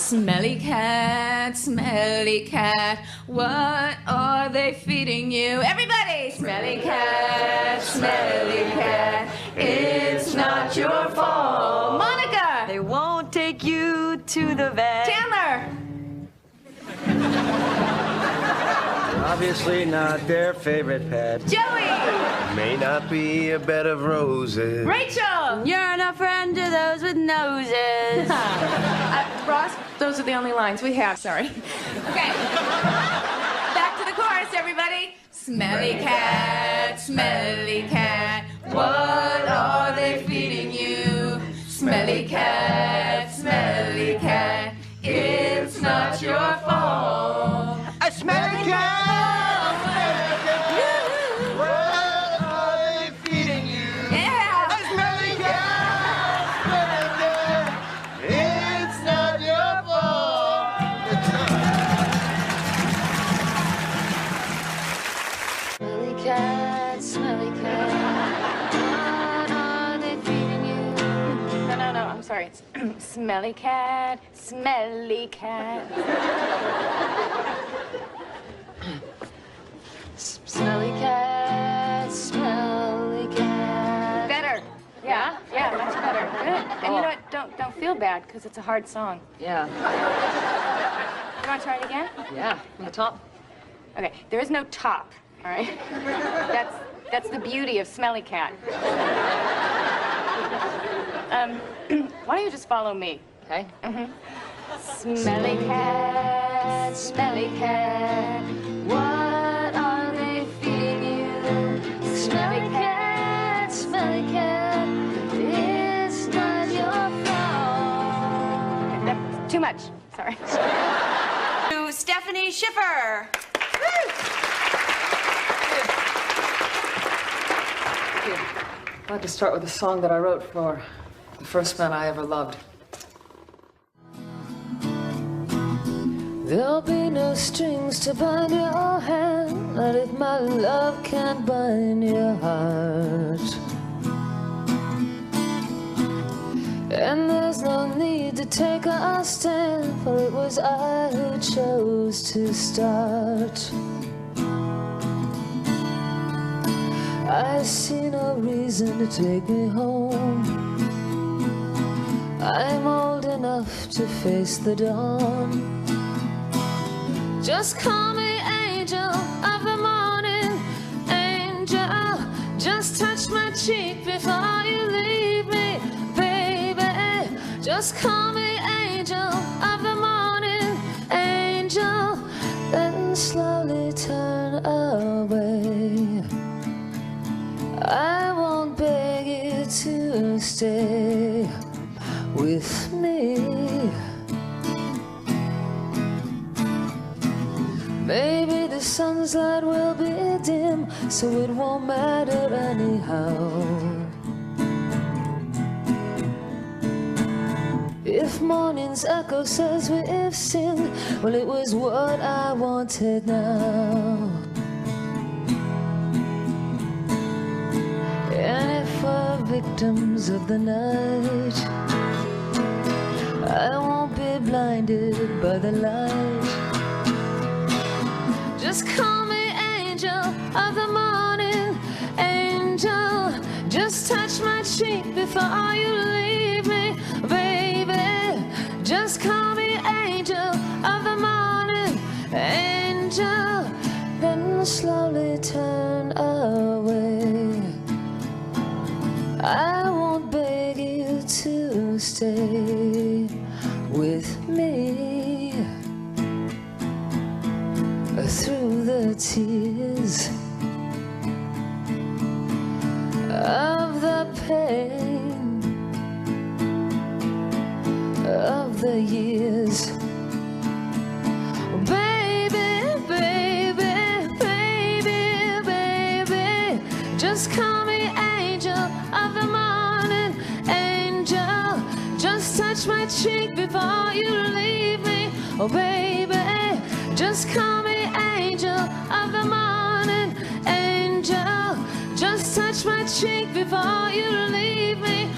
Smelly cat, what are they feeding you? Everybody! Smelly cat, it's not your fault. Monica! They won't take you to the vet. Chandler! Obviously not their favorite pet. Joey! May not be a bed of roses. Rachel! You're not friend to those with noses. Ross, those are the only lines we have, sorry. Okay. Back to the chorus, everybody. Smelly cat, what are they feeding you? Smelly cat, it's not your fault. A smelly cat! What are they feeding you? Yeah! A smelly cat! It's not your fault. Smelly cat, what are they feeding you? No, I'm sorry. It's smelly cat. Smelly cat. Better. Yeah, much better. Good. And you know what? Don't feel bad, because it's a hard song. Yeah. You want to try it again? Yeah. On the top. Okay, there is no top, all right? That's the beauty of Smelly Cat. Why don't you just follow me? Okay. Smelly cat, what are they feeding you? Smelly cat, it's not your fault. Okay, that's too much, sorry. To Stephanie Schiffer. I'd like to start with a song that I wrote for the first man I ever loved. There'll be no strings to bind your hand, not if my love can't bind your heart. And there's no need to take a stand, for it was I who chose to start. I see no reason to take me home. I'm old enough to face the dawn. Just call me angel of the morning, angel. Just touch my cheek before you leave me, baby. Just call me angel of the morning, angel. Then slowly turn away. I won't beg you to stay with me. Maybe the sun's light will be dim, so it won't matter anyhow. If morning's echo says we've sinned, well, it was what I wanted now. And if we're victims of the night, I won't be blinded by the light. Just call me angel of the morning, angel. Just touch my cheek before you leave me, baby. Just call me angel of the morning, angel. Then slowly turn away. I won't beg you to stay with me. Through the tears of the pain of the years. Baby, baby, baby, baby, just call me angel of the morning, angel. Just touch my cheek before you leave me, oh baby. Just call me angel of the morning, angel. Just touch my cheek before you leave me,